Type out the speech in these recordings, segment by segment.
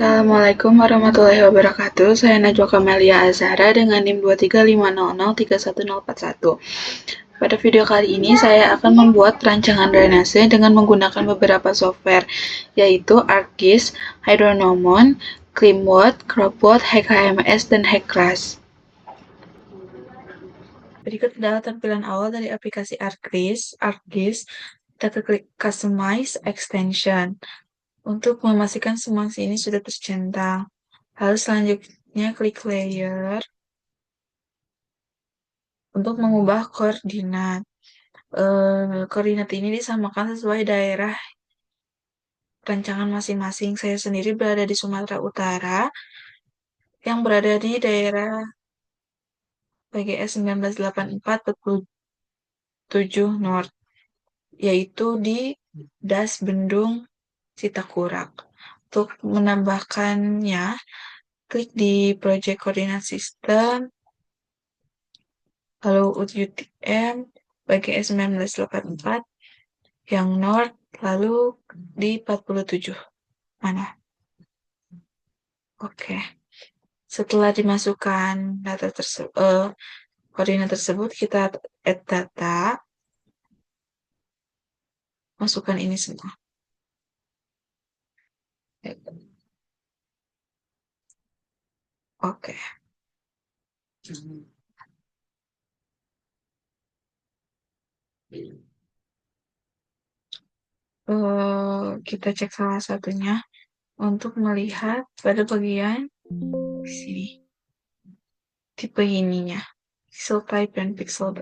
Assalamualaikum warahmatullahi wabarakatuh. Saya Najwa Kamelia Azhara dengan NIM 235003101. Pada video kali ini saya akan membuat rancangan drainase dengan menggunakan beberapa software, yaitu ArcGIS, Hydronomon, Climwood, Cropwood, HackHMS, dan HackRAS. Berikut adalah tampilan awal dari aplikasi ArcGIS. Kita klik Customize Extension untuk memastikan semua ini sudah tercentang. Lalu selanjutnya klik Layer untuk mengubah koordinat. Koordinat ini disamakan sesuai daerah rancangan masing-masing. Saya sendiri berada di Sumatera Utara, yang berada di daerah PGS 1984-47 North, yaitu di Das Bendung Citakurak. Untuk menambahkannya, klik di Project Coordinate System, lalu UTM PGS 1984 yang North, lalu di 47. Mana? Oke. Setelah dimasukkan data koordinat tersebut, kita add data, masukkan ini semua. Oke. Kita cek salah satunya untuk melihat pada bagian di sini tipe ininya, pixel type dan pixel.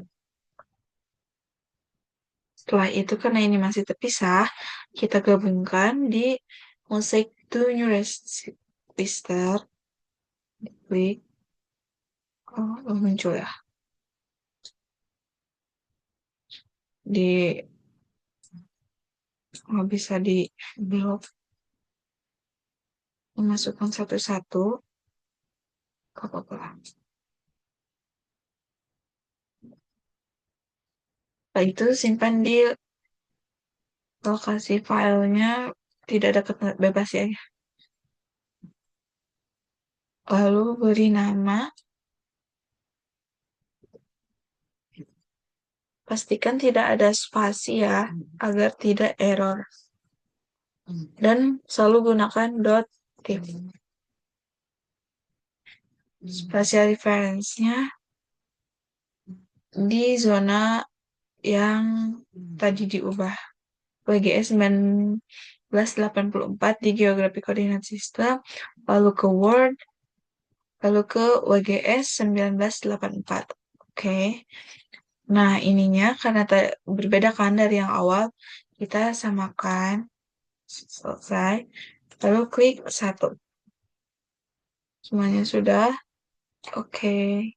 Setelah itu, karena ini masih terpisah, kita gabungkan di Mosaic to New Register. Klik. Muncul ya. Bisa di blok. Memasukkan satu-satu. Apa-apa. Setelah itu simpan di lokasi filenya, tidak ada kata bebas ya. Lalu beri nama. Pastikan tidak ada spasi ya, agar tidak error. Dan selalu gunakan .tif. Spatial reference-nya di zona yang tadi diubah. WGS 1984 di Geographic Coordinate System, lalu ke Word, lalu ke WGS 1984. Oke. Nah, ininya karena berbeda kan dari yang awal, kita samakan. Selesai. Lalu klik 1. Semuanya sudah. Oke.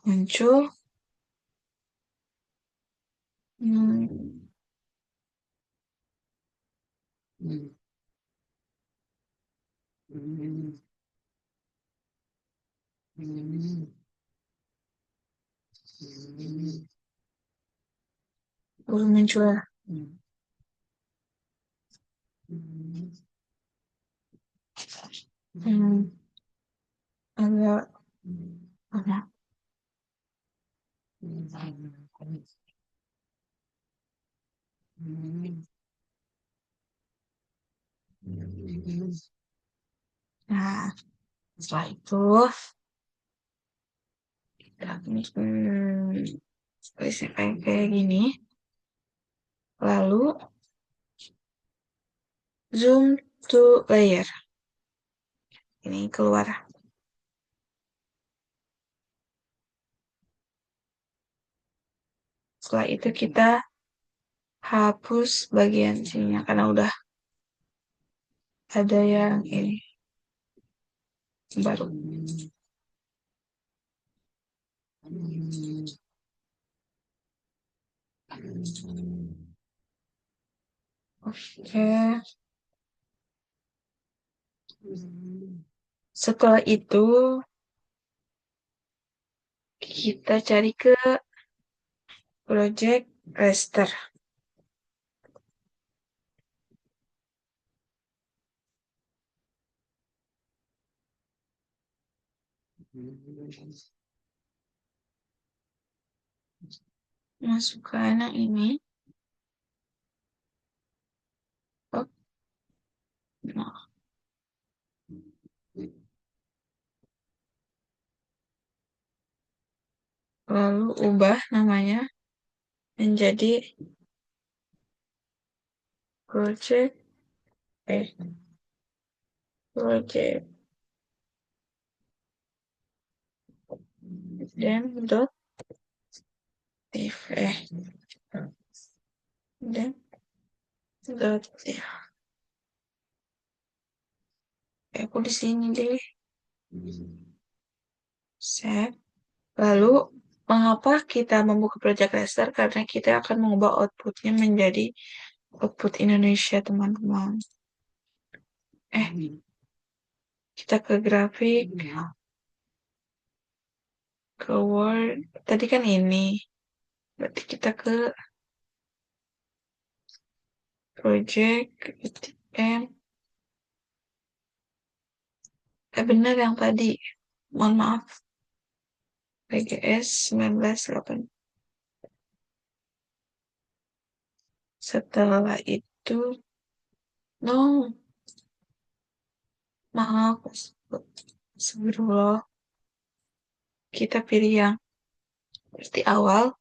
Muncul. Hmm. Baru muncul ya. Agak apa? Nah, setelah itu kayak gini. Lalu zoom to layer. Ini keluar. Setelah itu kita hapus bagian sininya karena udah ada yang ini baru. Oke. Setelah itu kita cari ke project raster. Masukkan yang ini. Oh, nah. Lalu ubah namanya menjadi project eh project dan dot div dan dot div. Aku di sini deh. Save. Lalu mengapa kita membuka project raster? Karena kita akan mengubah outputnya menjadi output Indonesia, teman-teman. Kita ke grafik, ke Word. Tadi kan ini. Berarti kita ke project, UTM. Benar yang tadi. Mohon maaf. PGS 1980. Setelah itu, no, maaf. Sebelum kita pilih yang seperti awal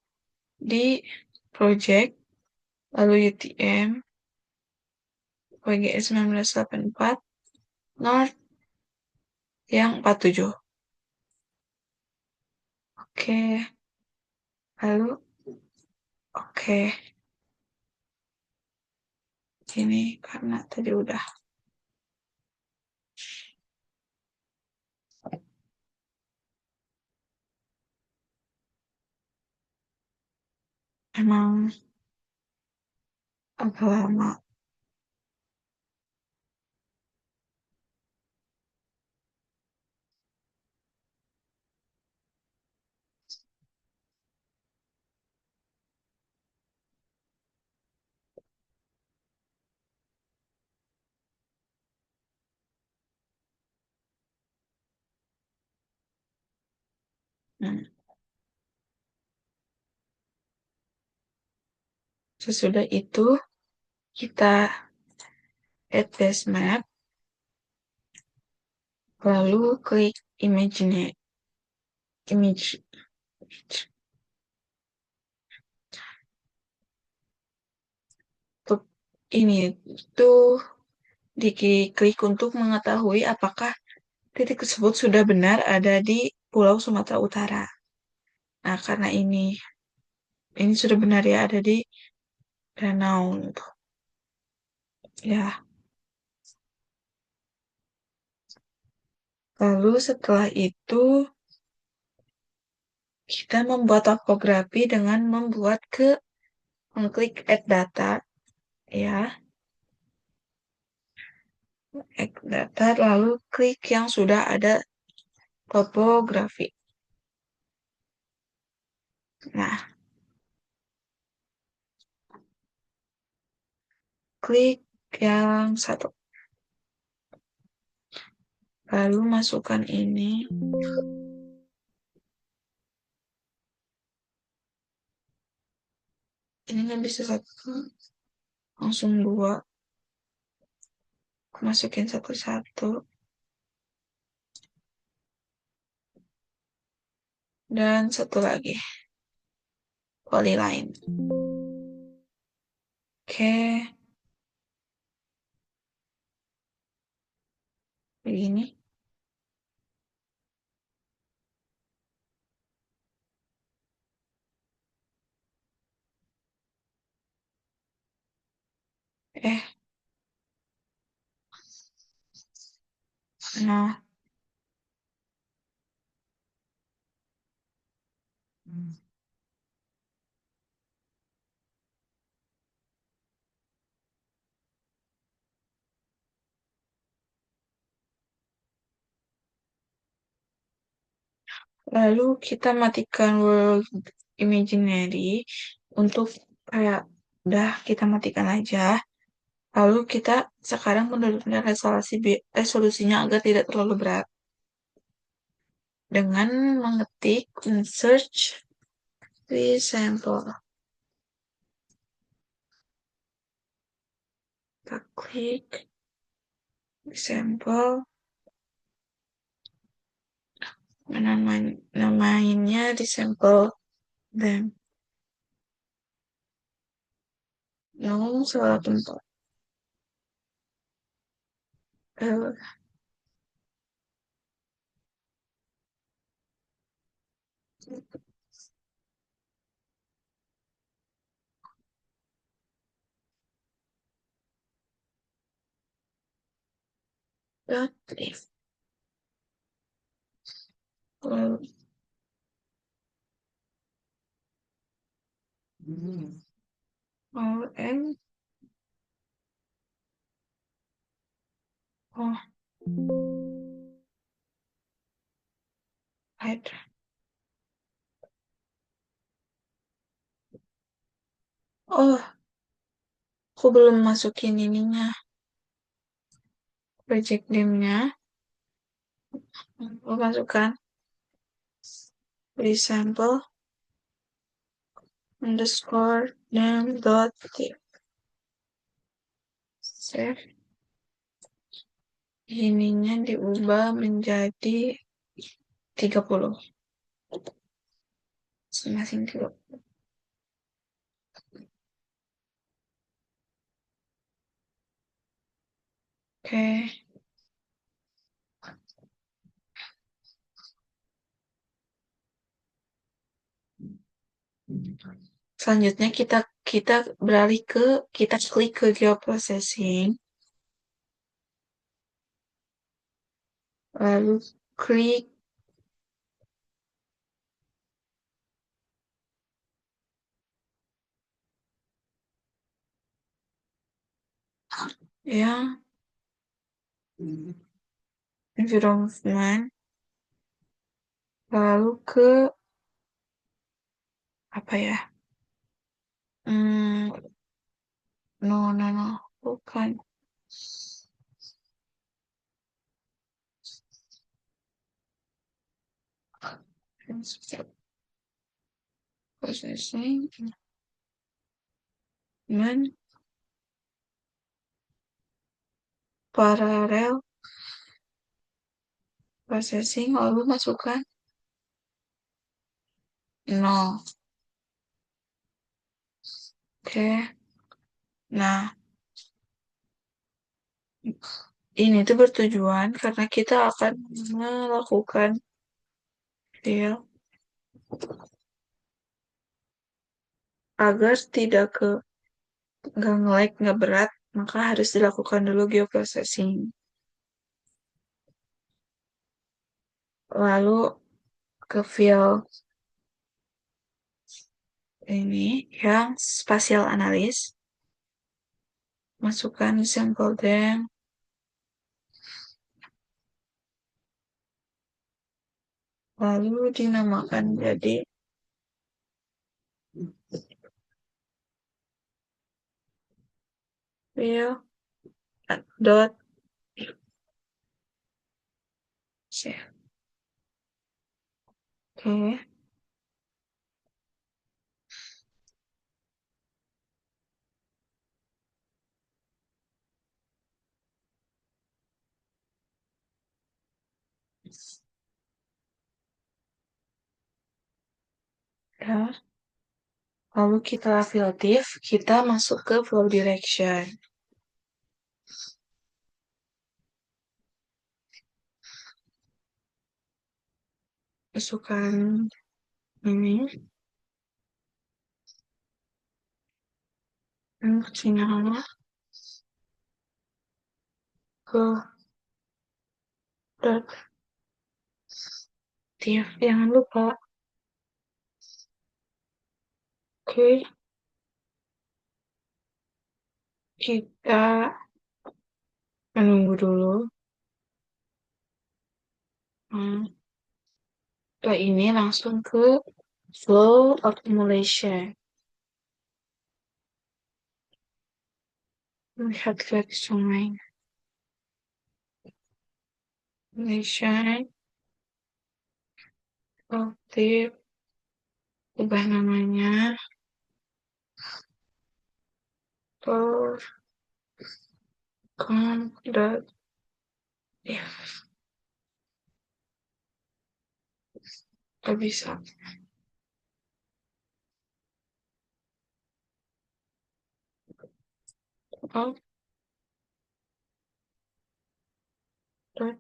di project, lalu UTM, PGS 1984, North yang 47. Oke, lalu oke. Ini karena tadi udah. Emang agak lama. Nah, sesudah itu kita add base map, lalu klik image. Untuk ini tuh diklik untuk mengetahui apakah titik tersebut sudah benar ada di Pulau Sumatera Utara. Nah, karena ini sudah benar ya ada di Danau. Ya, lalu setelah itu kita membuat topografi dengan mengklik add data, ya, add data, lalu klik yang sudah ada topografi. Nah, klik yang satu, lalu masukkan ini. Ini nggak bisa satu, langsung dua. Masukin satu-satu. Dan satu lagi, polyline. Oke, begini. Eh, nah, lalu kita matikan world imaginary untuk kayak udah kita matikan aja. Lalu kita sekarang menurunkan resolusinya agar tidak terlalu berat. dengan mengetik search di sampel. Kita klik di sampel. Namainnya di sampel dan salah tempat. If lalu n oh ada oh aku belum masukin ininya project name-nya. Aku masukkan di sampel underscore name dot tip. Save. Ininya diubah menjadi 30. Masing-masing 30. Oke. Selanjutnya kita beralih kita klik ke geoprocessing, lalu klik yang environment, lalu ke apa ya? Hmm, no, bukan. Processing, men, paralel processing, lalu masukkan no. Oke. Nah, ini tuh bertujuan karena kita akan melakukan fill agar tidak nggak nge-lag, nggak berat, maka harus dilakukan dulu geoprocessing. Lalu ke field ini yang spatial analis, masukkan sampel dem, lalu dinamakan jadi field dot save. Oke. Ya. Lalu kita filter, kita masuk ke flow direction. Masukkan ini, sinyalnya ke dot tiap. Jangan lupa. Oke, kita menunggu dulu. Setelah ini langsung ke flow accumulation. Lihat ke sungai. Accumulation. aktif, ubah namanya, terus dot ya, gak bisa. Oh, dot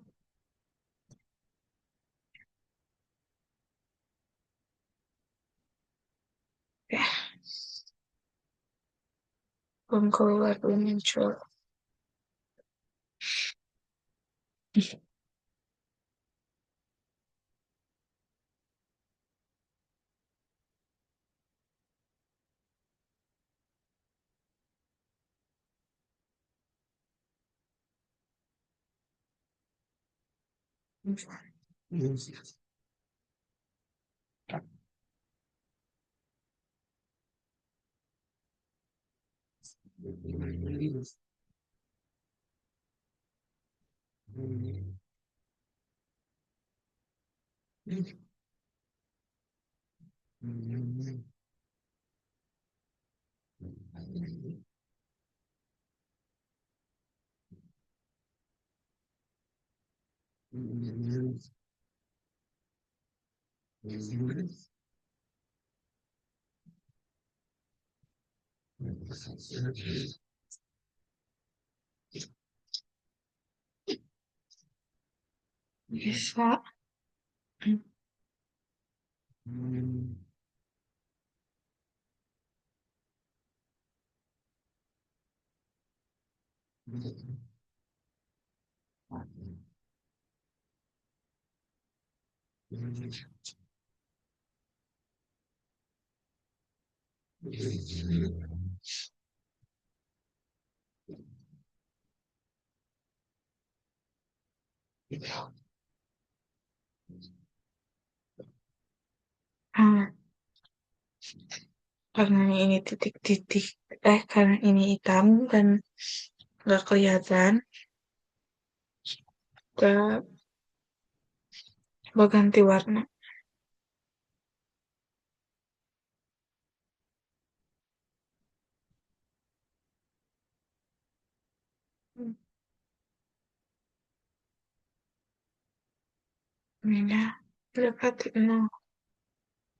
ya, belum keluar, belum muncul. Bisa. Ah, karena ini titik-titik, karena ini hitam dan nggak kelihatan, kita ganti warna. Pindah, dapat no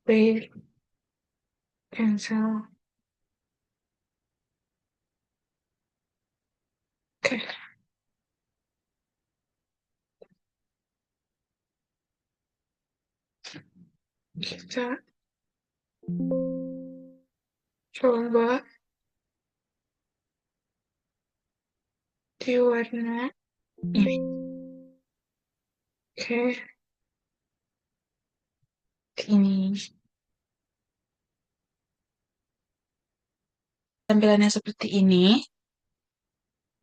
pay, cancel. Oke, kita coba di warna ini. Oke, ini tampilannya seperti ini.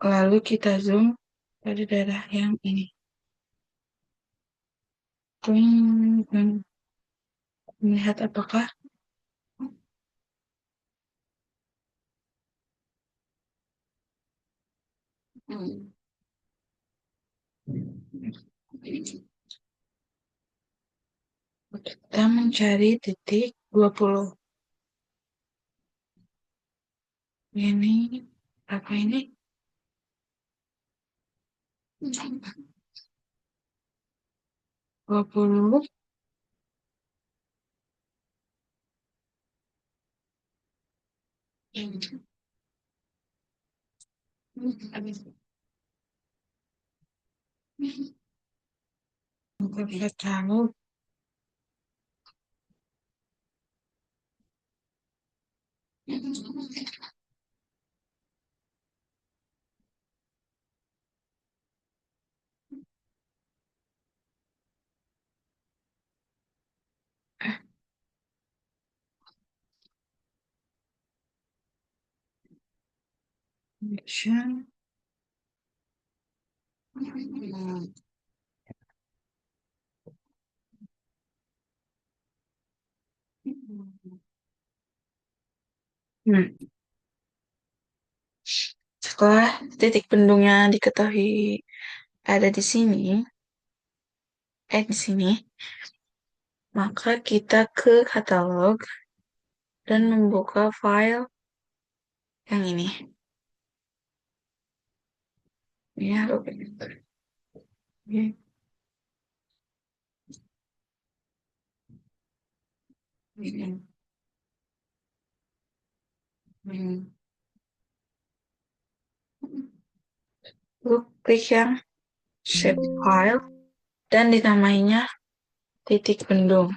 Lalu kita zoom pada daerah yang ini. Melihat apakah kita mencari titik 20. Ini apa ini? 20. Kita tahu action. Nah, setelah titik bendungnya diketahui ada di sini, di sini, Maka kita ke katalog dan membuka file yang ini. Ini harus ini. Ini. Ini. Lalu klik yang shape file dan dinamainya titik bendung.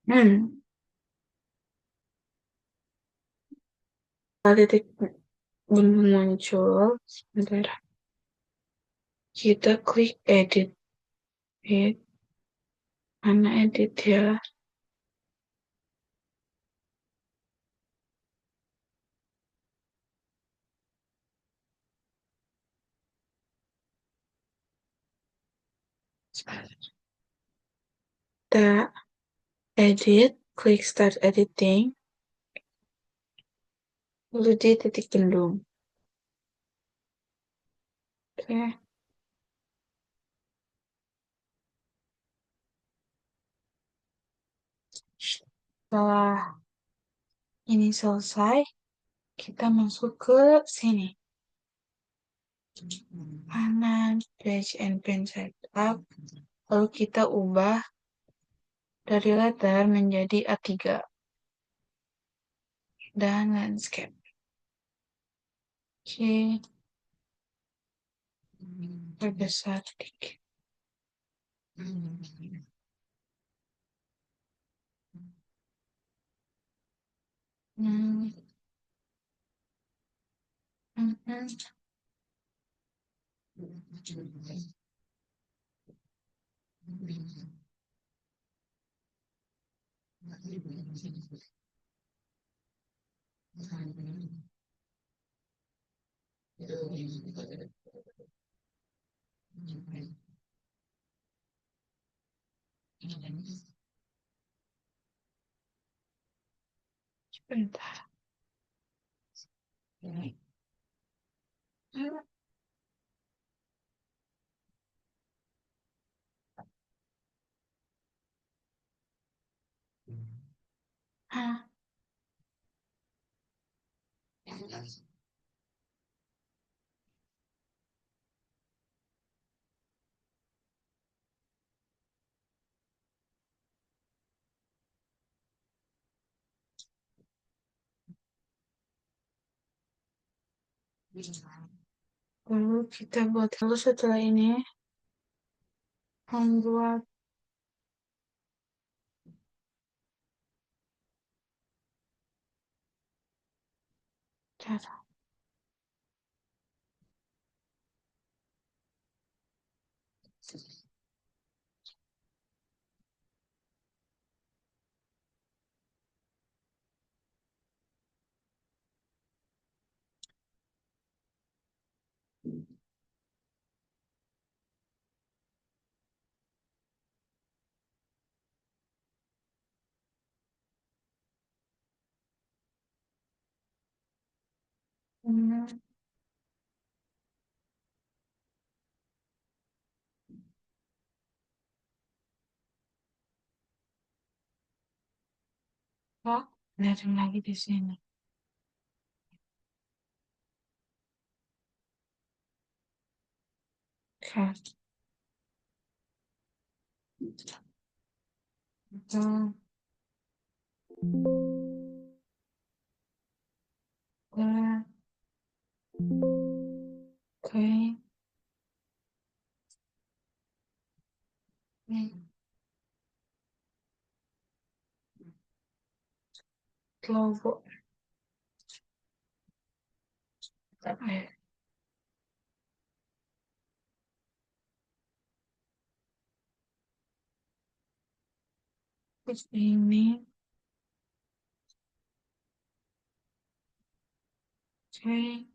Hmm. Setelah titik bendung muncul, sebentar. Kita klik edit. Mana edit ya? Kita edit, klik start editing, lalu di titik bendung. Oke. Setelah ini selesai, kita masuk ke sini. Kanan, page and print setup. Lalu kita ubah dari letter menjadi A3 dan landscape. Oke, perbesar sedikit. Hmm. Mhm. Sebentar. Ah, lalu kita buat lalu setelah ini membuat cara. Hmm, oh, ada lagi di sini. Oke. Hmm, oke. Oke. Hmm, logo. Eh, terus ini. Oke.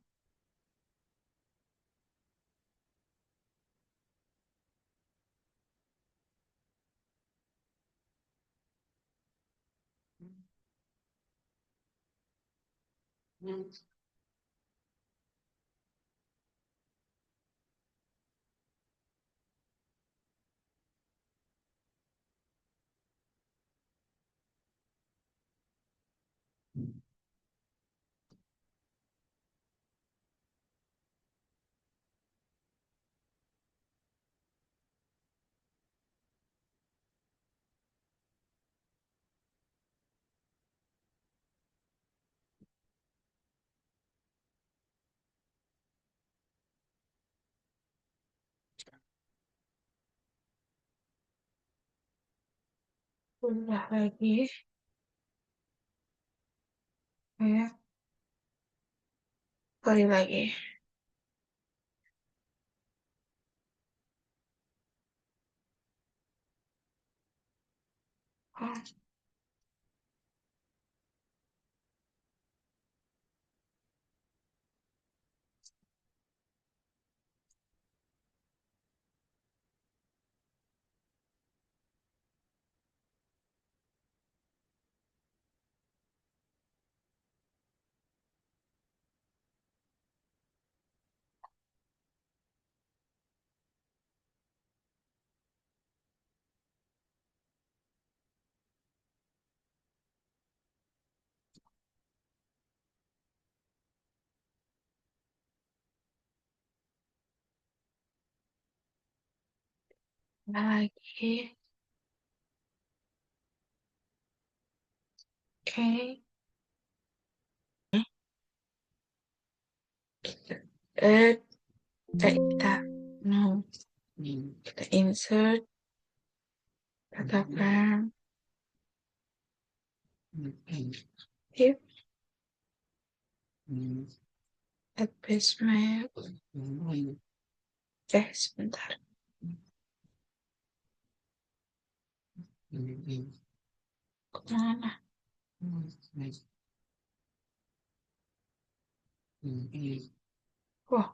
Udah lagi. Ya, kali lagi. Oh, udah lagi. Oke. Eh, kita no. Kita insert katakan if advertisement. Sebentar. Kemana? Wah,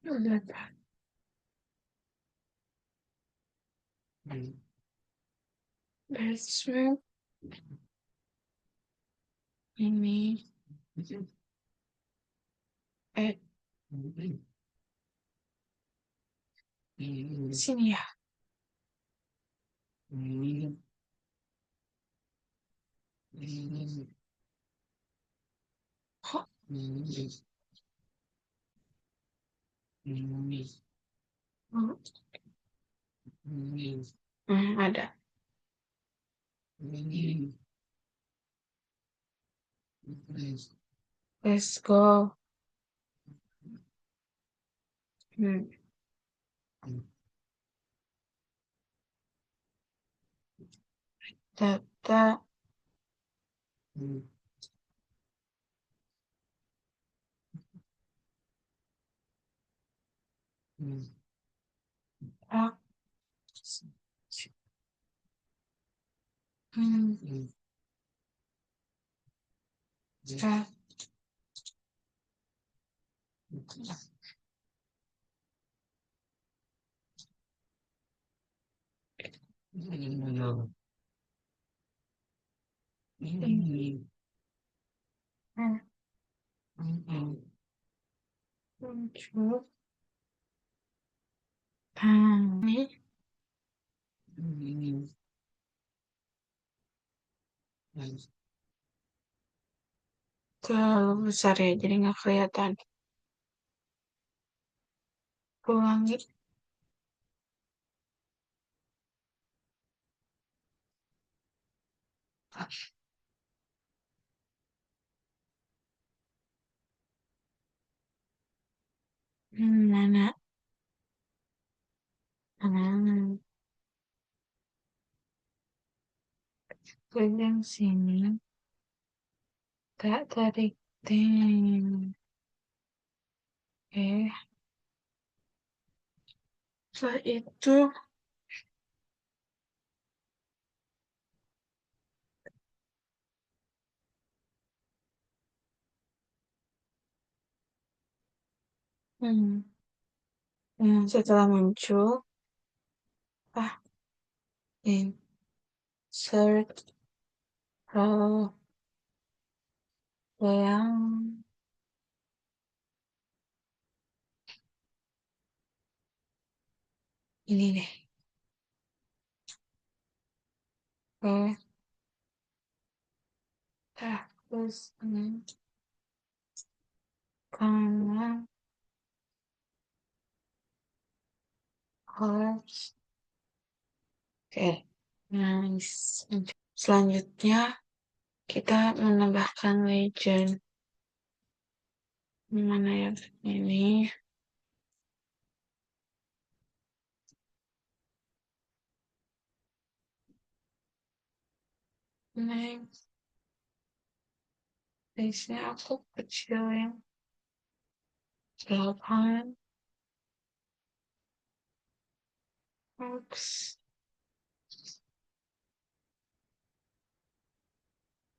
udah advertisement ini add sini ya. Kok? Ada. Let's go. Hmm. Data. Ak- Hmm. Data. Hmm. Muncul. Ini terlalu besar ya, jadi nggak kelihatan. Ulangi. Mana? Mana? Pegang sini. Tak tarik tem. Setelah itu Hmm. Setelah muncul, ah, insert row yang ini deh. Oke, terus ini karena harus. Oke, nice. Selanjutnya kita menambahkan legend. Mana ya ini? Next, base-nya aku kecilin 8. Oops.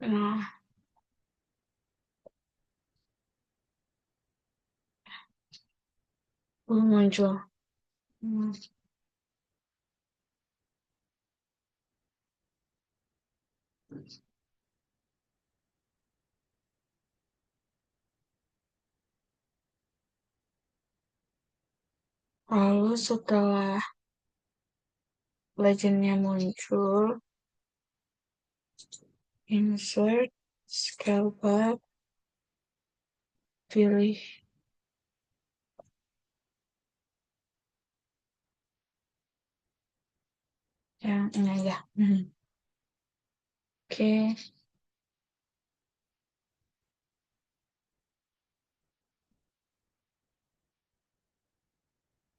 Nah, belum muncul. Hmm, Lalu setelah legendnya muncul, insert, scale back, pilih yang ini aja. Oke,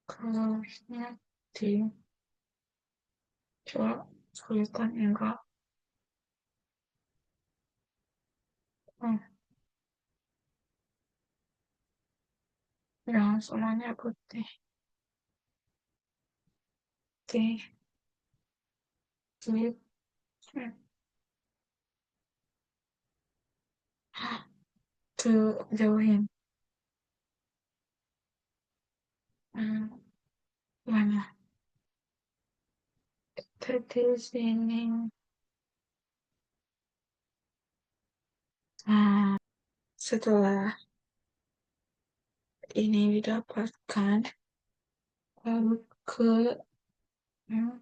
colornya di coba kelihatan enggak? Hmm, yang semuanya putih. Oke, flip. Hmm, tuh jauhin. Hmm, mana? Tadi sini. Nah, setelah ini didapatkan, lalu ke hmm,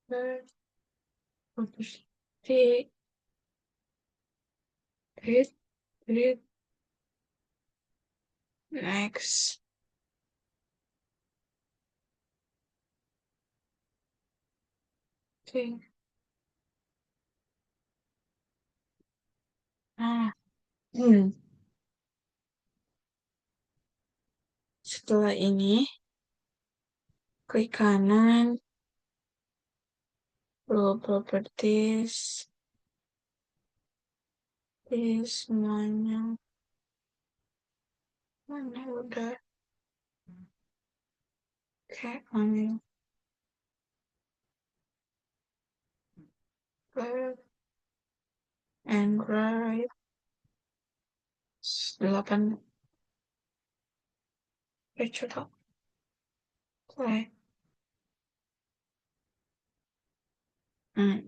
ke fokus di hit, hit, next. Oke, nah, hmm. Setelah ini, klik kanan, Row properties, pilih semuanya. Mana udah, kayak ambil left and right, 8 coba play. Hmm.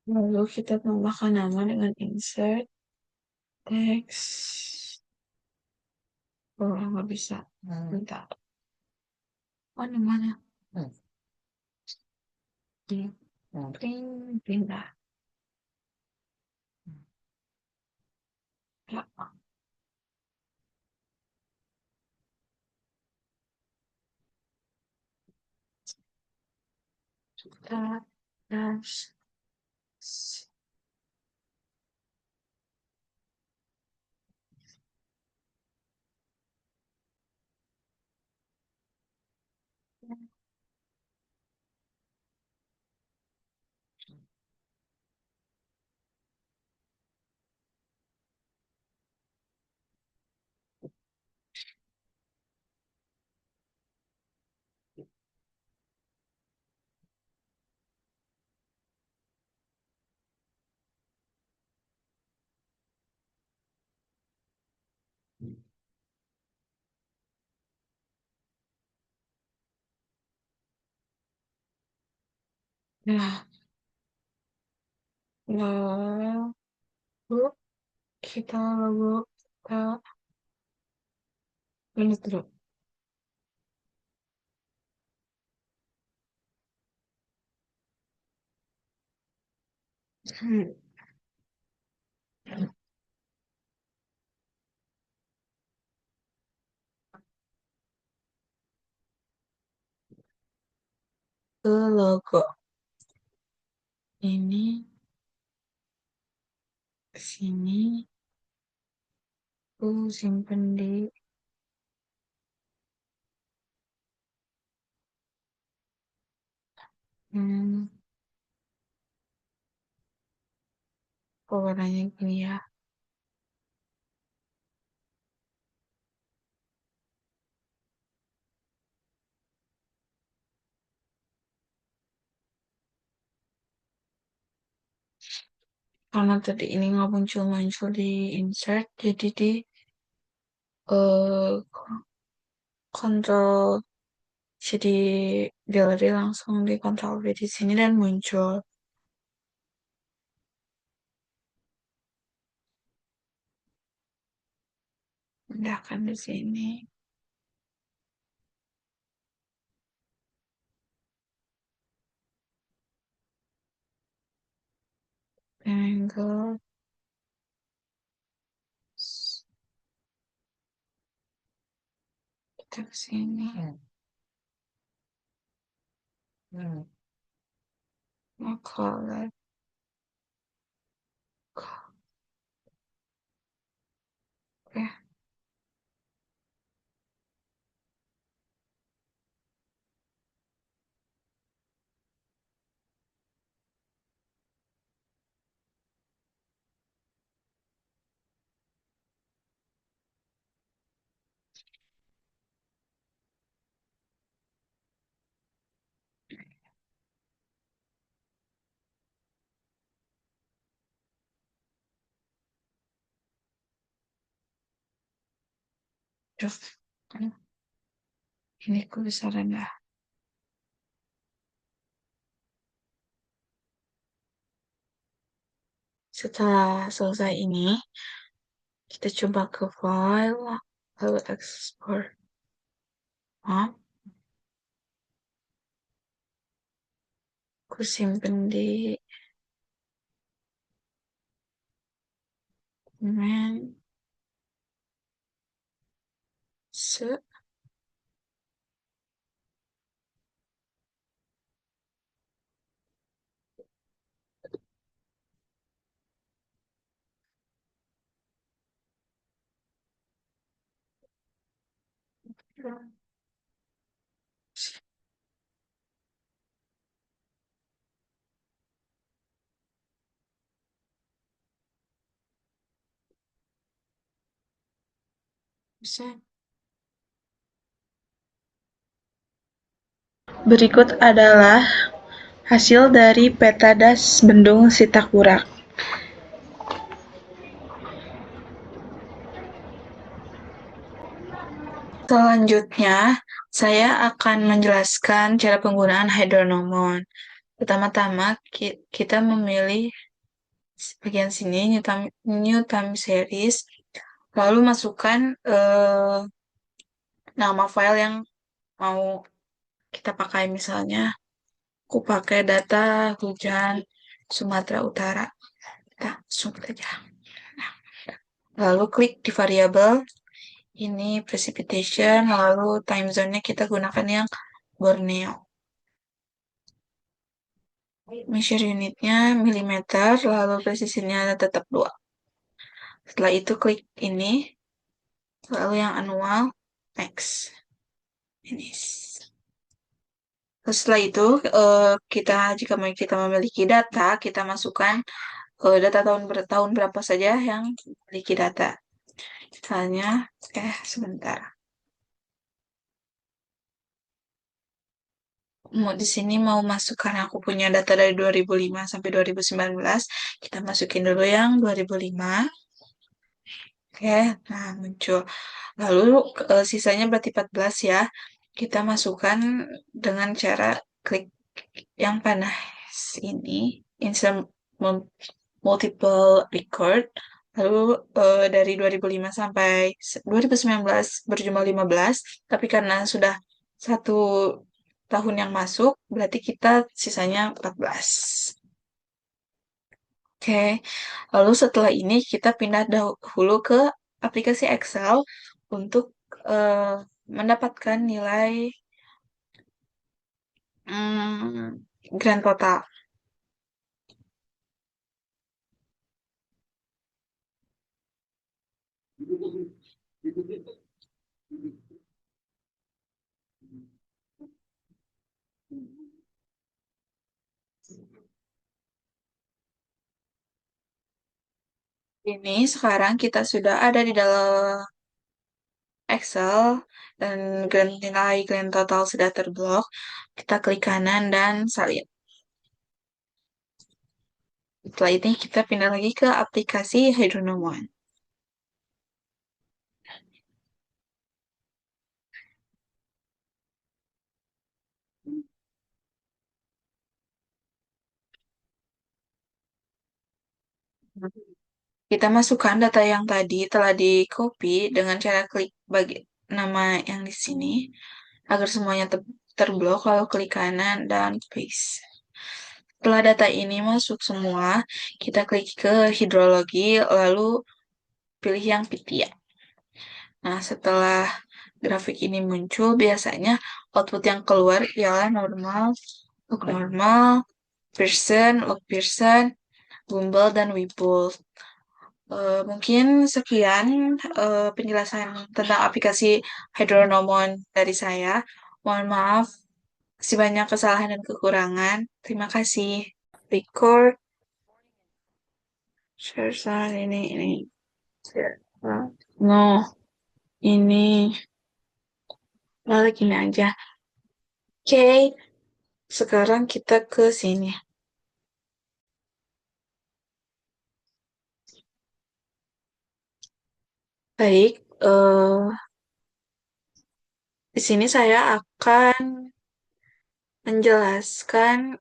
Lalu kita tambahkan nama dengan insert text. Oh, nggak bisa. Bentar. Mana mana? Ini. Pindah. Ya, kita harus Nah, lalu lalu kita lanjut dulu. Hmm, ke logo ini sini aku simpen di hmm, kok warnanya gini ya. Karena tadi ini nggak muncul-muncul di insert, jadi di eh kontrol jadi galeri langsung di kontrol V di sini dan muncul. Pindahkan di sini. Angle. Kita ke sini. Mau color. Oke. Terus. Ini aku bisa rendah. Setelah selesai ini, kita coba ke file, lalu export. Map. Aku simpen di dokumen. Se. Bisa. Berikut adalah hasil dari peta das Bendung Sitakurak. Selanjutnya, saya akan menjelaskan cara penggunaan hydronomon. Pertama-tama, kita memilih bagian sini, new time series, lalu masukkan nama file yang mau kita pakai. Misalnya, aku pakai data hujan Sumatera Utara. Kita submit aja. Lalu klik di variabel, ini precipitation, lalu time zone-nya kita gunakan yang Borneo. Measure unitnya milimeter, lalu presisinya tetap 2. Setelah itu klik ini, lalu yang annual, next. Finish. Terus setelah itu, jika kita memiliki data, kita masukkan data tahun berapa saja yang memiliki data. Misalnya, sebentar. Mau di sini mau masukkan aku punya data dari 2005 sampai 2019. Kita masukin dulu yang 2005. Oke, nah muncul. Lalu sisanya berarti 14 ya. Kita masukkan dengan cara klik yang panah ini, insert multiple record. Lalu dari 2005 sampai 2019 berjumlah 15, tapi karena sudah 1 tahun yang masuk, berarti kita sisanya 14. Oke, lalu setelah ini kita pindah dahulu ke aplikasi Excel untuk eh, mendapatkan nilai grand total. Ini sekarang kita sudah ada di dalam Excel dan nilai grand total sudah terblok. Kita klik kanan dan salin. Setelah ini kita pindah lagi ke aplikasi Hydronomon. Kita masukkan data yang tadi telah di-copy dengan cara klik bagi nama yang di sini agar semuanya terblok, lalu klik kanan dan paste. Setelah data ini masuk semua, kita klik ke hidrologi, lalu pilih yang PITIA. Nah, setelah grafik ini muncul, biasanya output yang keluar ialah normal, log Pearson, Gumbel, dan Weibull. Mungkin sekian penjelasan tentang aplikasi Hydronomon dari saya. Mohon maaf, masih banyak kesalahan dan kekurangan. Terima kasih. Record, share sound, ini. Share. No, ini. Balik ini aja. Oke, sekarang kita ke sini. Baik, di sini saya akan menjelaskan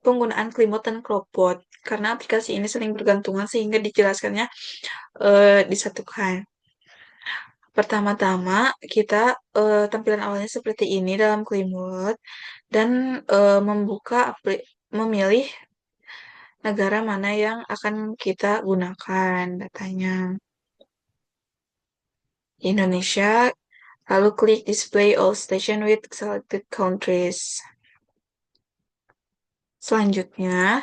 penggunaan Klimot dan Cropbot karena aplikasi ini sering bergantungan sehingga dijelaskannya disatukan. Pertama-tama kita tampilan awalnya seperti ini dalam Klimot dan memilih negara mana yang akan kita gunakan datanya. Indonesia, lalu klik display all station with selected countries. Selanjutnya,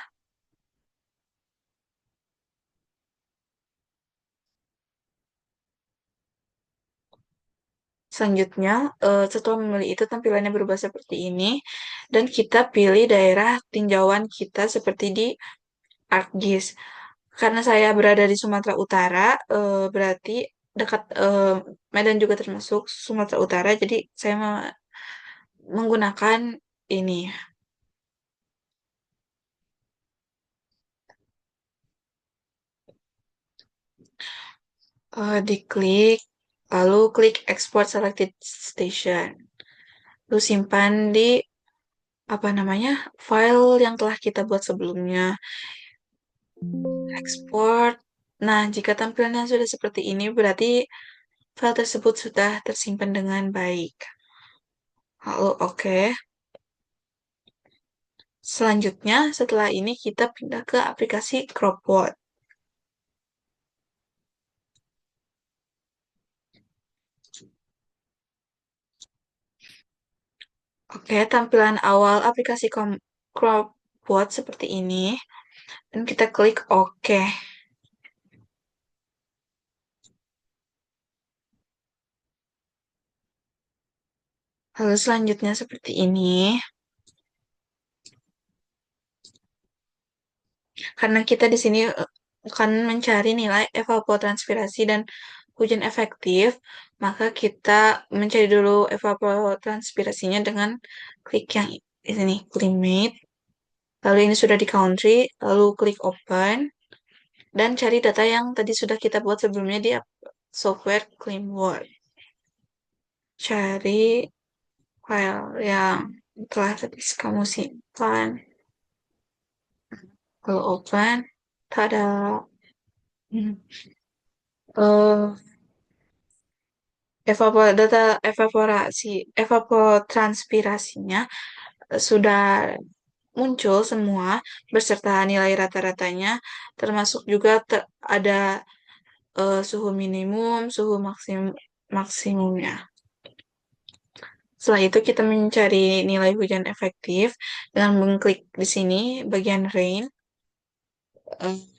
Selanjutnya, setelah memilih itu tampilannya berubah seperti ini, dan kita pilih daerah tinjauan kita seperti di ArcGIS. Karena saya berada di Sumatera Utara, berarti dekat Medan juga termasuk Sumatera Utara, jadi saya menggunakan ini. Diklik, lalu klik Export Selected Station. Lalu simpan di apa namanya file yang telah kita buat sebelumnya. Ekspor. Nah, jika tampilannya sudah seperti ini, berarti file tersebut sudah tersimpan dengan baik. Lalu, oke. Selanjutnya, setelah ini kita pindah ke aplikasi Cropbot. Oke, tampilan awal aplikasi Cropbot seperti ini. Dan kita klik OK. Lalu selanjutnya seperti ini. Karena kita di sini akan mencari nilai evapotranspirasi dan hujan efektif, maka kita mencari dulu evapotranspirasinya dengan klik yang di sini, Climate. Lalu ini sudah di country, lalu klik open, dan cari data yang tadi sudah kita buat sebelumnya di software ClimWorld. Cari file yang telah tadi kamu simpan. Kalau open, tada. Hmm. Eh, data evapotranspirasinya sudah muncul semua beserta nilai rata-ratanya, termasuk juga ada suhu minimum, suhu maksimumnya. Setelah itu kita mencari nilai hujan efektif dengan mengklik di sini bagian rain. Eh,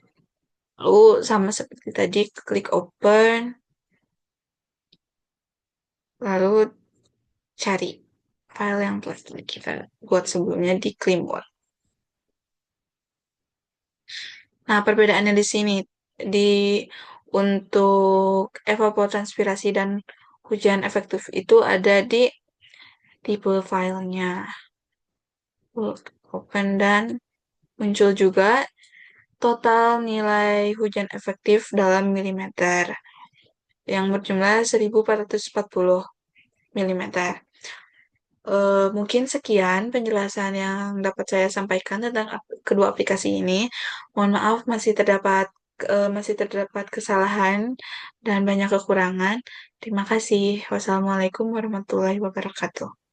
Lalu sama seperti tadi, klik open, lalu cari file yang telah kita buat sebelumnya di Clipboard. Nah, perbedaannya di sini di untuk evapotranspirasi dan hujan efektif itu ada di tipe filenya. Open dan muncul juga total nilai hujan efektif dalam milimeter yang berjumlah 1440 milimeter. Mungkin sekian penjelasan yang dapat saya sampaikan tentang kedua aplikasi ini. Mohon maaf masih terdapat kesalahan dan banyak kekurangan. Terima kasih. Wassalamualaikum warahmatullahi wabarakatuh.